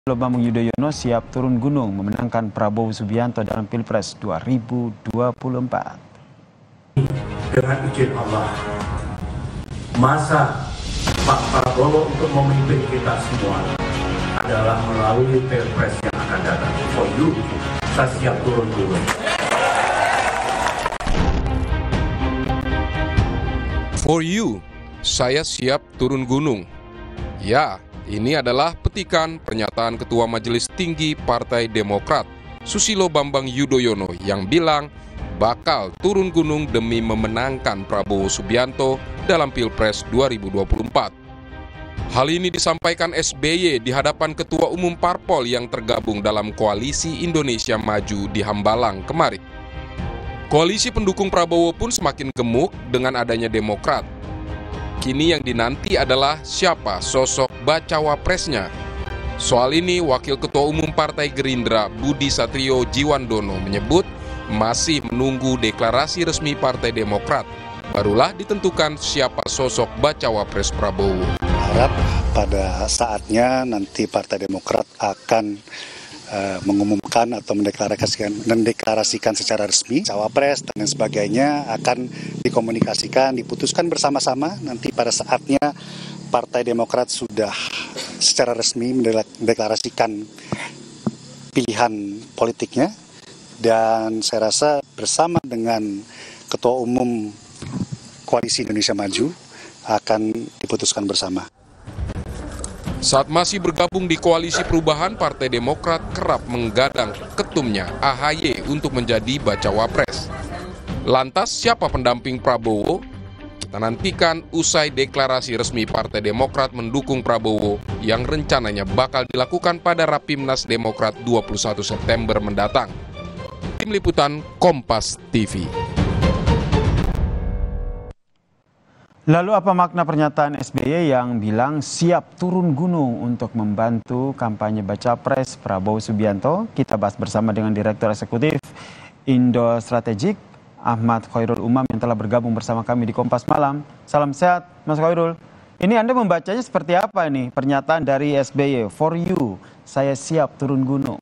Bambang Yudhoyono siap turun gunung memenangkan Prabowo Subianto dalam Pilpres 2024. Dengan izin Allah, masa Pak Prabowo untuk memimpin kita semua adalah melalui Pilpres yang akan datang. For you, saya siap turun gunung. For you, saya siap turun gunung. Ya, ini adalah petikan pernyataan Ketua Majelis Tinggi Partai Demokrat, Susilo Bambang Yudhoyono, yang bilang bakal turun gunung demi memenangkan Prabowo Subianto dalam Pilpres 2024. Hal ini disampaikan SBY di hadapan Ketua Umum Parpol yang tergabung dalam Koalisi Indonesia Maju di Hambalang kemarin. Koalisi pendukung Prabowo pun semakin gemuk dengan adanya Demokrat. Kini yang dinanti adalah siapa sosok bacawa presnya. Soal ini, Wakil Ketua Umum Partai Gerindra Budi Satrio Jiwandono menyebut masih menunggu deklarasi resmi Partai Demokrat. Barulah ditentukan siapa sosok bacawa pres Prabowo. Harap pada saatnya nanti Partai Demokrat akan mengumumkan atau mendeklarasikan secara resmi cawapres dan lain sebagainya, akan dikomunikasikan, diputuskan bersama-sama. Nanti pada saatnya Partai Demokrat sudah secara resmi mendeklarasikan pilihan politiknya, dan saya rasa bersama dengan Ketua Umum Koalisi Indonesia Maju akan diputuskan bersama. Saat masih bergabung di Koalisi Perubahan, Partai Demokrat kerap menggadang ketumnya AHY untuk menjadi bacawa pres. Lantas siapa pendamping Prabowo? Kita nantikan usai deklarasi resmi Partai Demokrat mendukung Prabowo yang rencananya bakal dilakukan pada Rapimnas Demokrat 21 September mendatang. Tim Liputan Kompas TV. Lalu apa makna pernyataan SBY yang bilang siap turun gunung untuk membantu kampanye baca pres Prabowo Subianto? Kita bahas bersama dengan Direktur Eksekutif Indo Strategik Ahmad Khairul Umam yang telah bergabung bersama kami di Kompas Malam. Salam sehat Mas Khairul. Ini Anda membacanya seperti apa ini pernyataan dari SBY? For you, saya siap turun gunung.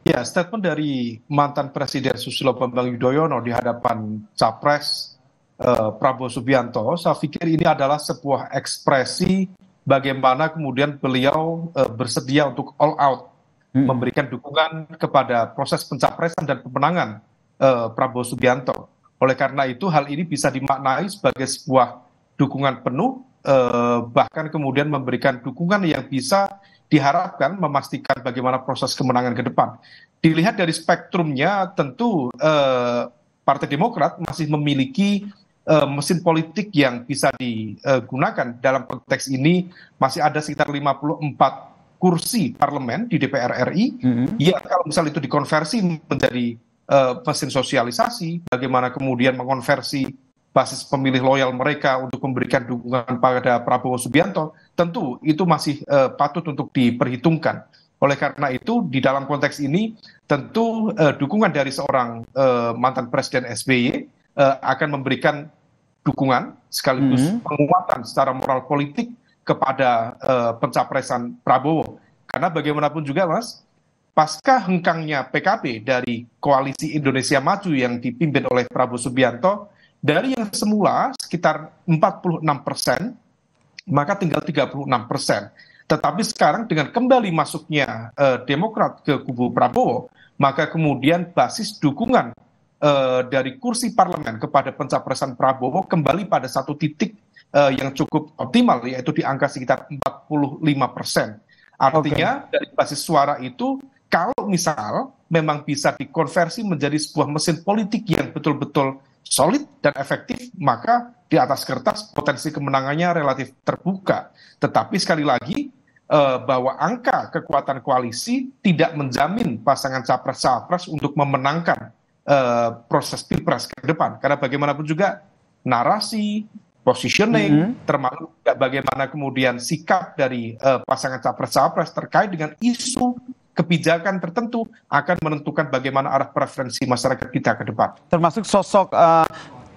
Ya, statement dari mantan Presiden Susilo Bambang Yudhoyono di hadapan Capres Prabowo Subianto, saya pikir ini adalah sebuah ekspresi bagaimana kemudian beliau bersedia untuk all out memberikan dukungan kepada proses pencapresan dan pemenangan Prabowo Subianto. Oleh karena itu hal ini bisa dimaknai sebagai sebuah dukungan penuh, bahkan kemudian memberikan dukungan yang bisa diharapkan memastikan bagaimana proses kemenangan ke depan. Dilihat dari spektrumnya, tentu Partai Demokrat masih memiliki mesin politik yang bisa digunakan. Dalam konteks ini masih ada sekitar 54 kursi parlemen di DPR RI. Ya, kalau misalnya itu dikonversi menjadi mesin sosialisasi, bagaimana kemudian mengonversi basis pemilih loyal mereka untuk memberikan dukungan pada Prabowo Subianto, tentu itu masih patut untuk diperhitungkan. Oleh karena itu, di dalam konteks ini, tentu dukungan dari seorang mantan Presiden SBY akan memberikan dukungan sekaligus penguatan secara moral politik kepada pencapresan Prabowo. Karena bagaimanapun juga, Mas, pasca hengkangnya PKB dari Koalisi Indonesia Maju yang dipimpin oleh Prabowo Subianto, dari yang semula sekitar 46%, maka tinggal 36%. Tetapi sekarang dengan kembali masuknya Demokrat ke kubu Prabowo, maka kemudian basis dukungan dari kursi parlemen kepada pencapresan Prabowo kembali pada satu titik yang cukup optimal, yaitu di angka sekitar 45%. Artinya dari basis suara itu, kalau misal memang bisa dikonversi menjadi sebuah mesin politik yang betul-betul solid dan efektif, maka di atas kertas potensi kemenangannya relatif terbuka. Tetapi sekali lagi, bahwa angka kekuatan koalisi tidak menjamin pasangan capres-capres untuk memenangkan proses pilpres ke depan. Karena bagaimanapun juga narasi, positioning, termasuk bagaimana kemudian sikap dari pasangan capres-capres terkait dengan isu kebijakan tertentu akan menentukan bagaimana arah preferensi masyarakat kita ke depan. Termasuk sosok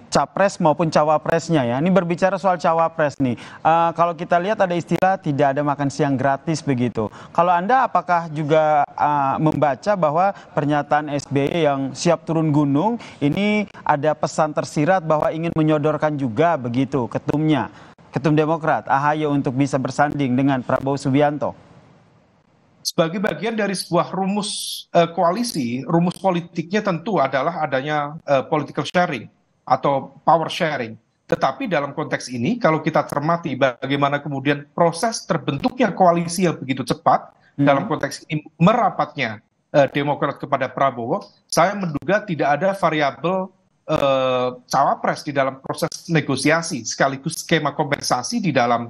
capres maupun cawapresnya ya. Ini berbicara soal cawapres nih. Kalau kita lihat ada istilah tidak ada makan siang gratis begitu. Kalau Anda apakah juga membaca bahwa pernyataan SBY yang siap turun gunung ini ada pesan tersirat bahwa ingin menyodorkan juga begitu ketumnya, Ketum Demokrat AHY untuk bisa bersanding dengan Prabowo Subianto? Sebagai bagian dari sebuah rumus koalisi, rumus politiknya tentu adalah adanya political sharing atau power sharing. Tetapi dalam konteks ini, kalau kita cermati bagaimana kemudian proses terbentuknya koalisi yang begitu cepat, dalam konteks ini merapatnya Demokrat kepada Prabowo, saya menduga tidak ada variabel cawapres di dalam proses negosiasi, sekaligus skema kompensasi di dalam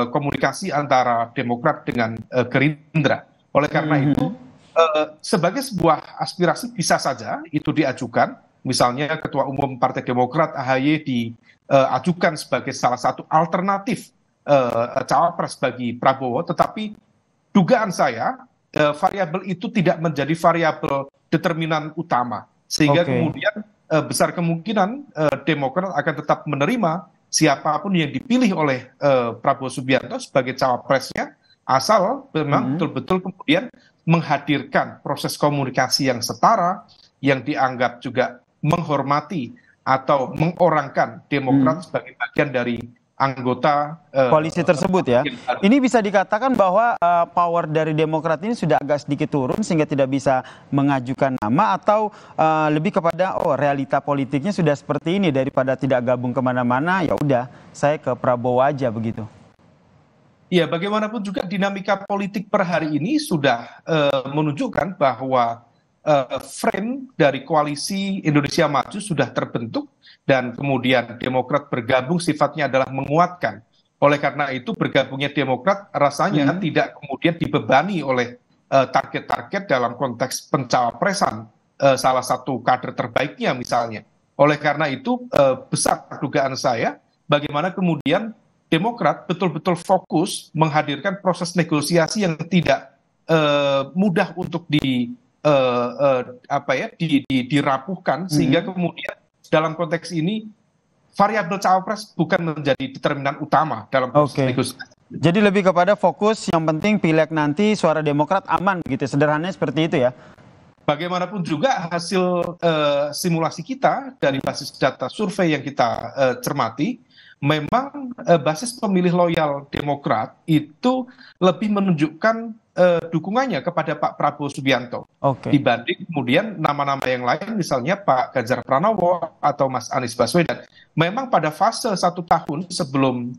komunikasi antara Demokrat dengan Gerindra. Oleh karena itu, sebagai sebuah aspirasi bisa saja itu diajukan. Misalnya Ketua Umum Partai Demokrat AHY diajukan sebagai salah satu alternatif cawapres bagi Prabowo, tetapi dugaan saya variabel itu tidak menjadi variabel determinan utama, sehingga kemudian besar kemungkinan Demokrat akan tetap menerima siapapun yang dipilih oleh Prabowo Subianto sebagai cawapresnya, asal memang betul-betul kemudian menghadirkan proses komunikasi yang setara, yang dianggap juga menghormati atau mengorangkan Demokrat sebagai bagian dari anggota koalisi tersebut ya. Ini bisa dikatakan bahwa power dari Demokrat ini sudah agak sedikit turun sehingga tidak bisa mengajukan nama, atau lebih kepada realita politiknya sudah seperti ini, daripada tidak gabung kemana-mana, ya udah saya ke Prabowo aja begitu. Ya, bagaimanapun juga dinamika politik per hari ini sudah menunjukkan bahwa frame dari koalisi Indonesia Maju sudah terbentuk, dan kemudian Demokrat bergabung sifatnya adalah menguatkan. Oleh karena itu bergabungnya Demokrat rasanya tidak kemudian dibebani oleh target-target dalam konteks pencawapresan salah satu kader terbaiknya misalnya. Oleh karena itu besar dugaan saya bagaimana kemudian Demokrat betul-betul fokus menghadirkan proses negosiasi yang tidak mudah untuk dirapuhkan, sehingga kemudian dalam konteks ini variabel cawapres bukan menjadi determinan utama dalam proses negosiasi. Jadi lebih kepada fokus yang penting pileg nanti suara Demokrat aman gitu, sederhananya seperti itu ya. Bagaimanapun juga hasil simulasi kita dari basis data survei yang kita cermati, memang basis pemilih loyal Demokrat itu lebih menunjukkan dukungannya kepada Pak Prabowo Subianto dibanding kemudian nama-nama yang lain, misalnya Pak Ganjar Pranowo atau Mas Anies Baswedan. Memang pada fase 1 tahun sebelum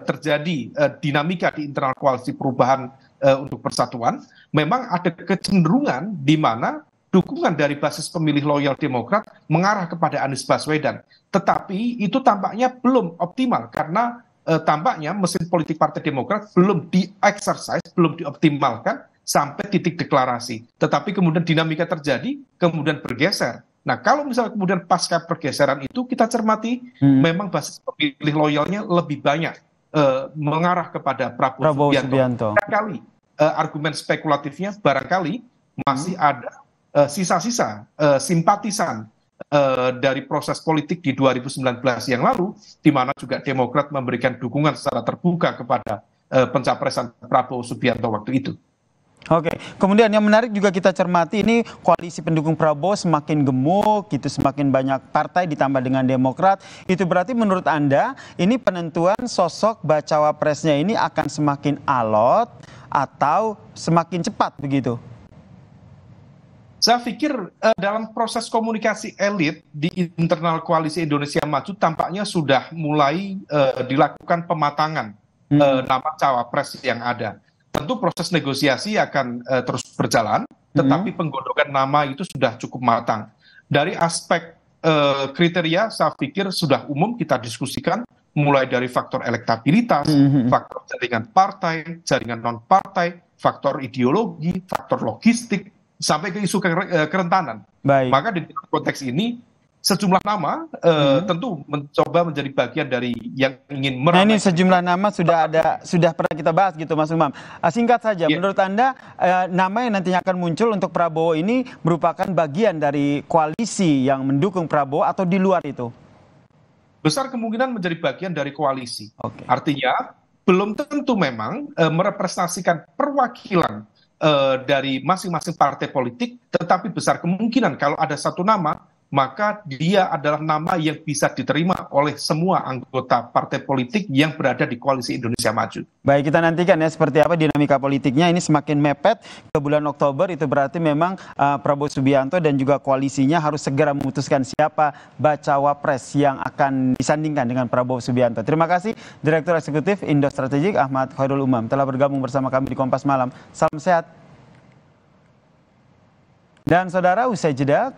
terjadi dinamika di internal koalisi perubahan untuk persatuan, memang ada kecenderungan di mana dukungan dari basis pemilih loyal Demokrat mengarah kepada Anies Baswedan. Tetapi itu tampaknya belum optimal karena tampaknya mesin politik Partai Demokrat belum di-exercise, belum dioptimalkan sampai titik deklarasi. Tetapi kemudian dinamika terjadi, kemudian bergeser. Nah, kalau misalnya kemudian pasca pergeseran itu kita cermati, memang basis pemilih loyalnya lebih banyak mengarah kepada Prabowo Subianto. Barangkali argumen spekulatifnya barangkali masih ada sisa-sisa simpatisan dari proses politik di 2019 yang lalu, di mana juga Demokrat memberikan dukungan secara terbuka kepada pencapresan Prabowo Subianto waktu itu. Kemudian yang menarik juga kita cermati, ini koalisi pendukung Prabowo semakin gemuk, gitu, semakin banyak partai ditambah dengan Demokrat. Itu berarti menurut Anda ini penentuan sosok bacawa presnya ini akan semakin alot atau semakin cepat begitu? Saya pikir dalam proses komunikasi elit di internal koalisi Indonesia Maju tampaknya sudah mulai dilakukan pematangan nama cawapres yang ada. Tentu proses negosiasi akan terus berjalan, tetapi penggodokan nama itu sudah cukup matang. Dari aspek kriteria saya pikir sudah umum kita diskusikan, mulai dari faktor elektabilitas, faktor jaringan partai, jaringan non-partai, faktor ideologi, faktor logistik, sampai ke isu kerentanan. Maka di konteks ini sejumlah nama tentu mencoba menjadi bagian dari yang ingin Nah, meramaikan. ini sejumlah nama sudah pernah kita bahas gitu, Mas Umam. Singkat saja, menurut Anda nama yang nantinya akan muncul untuk Prabowo ini merupakan bagian dari koalisi yang mendukung Prabowo atau di luar itu? Besar kemungkinan menjadi bagian dari koalisi. Oke. Artinya belum tentu memang merepresentasikan perwakilan dari masing-masing partai politik, tetapi besar kemungkinan kalau ada satu nama, maka dia adalah nama yang bisa diterima oleh semua anggota partai politik yang berada di Koalisi Indonesia Maju. Baik, kita nantikan ya seperti apa dinamika politiknya. Ini semakin mepet ke bulan Oktober, itu berarti memang Prabowo Subianto dan juga koalisinya harus segera memutuskan siapa bacawa pres yang akan disandingkan dengan Prabowo Subianto. Terima kasih Direktur Eksekutif Indo Strategik Ahmad Khairul Umam telah bergabung bersama kami di Kompas Malam. Salam sehat. Dan saudara, usai jeda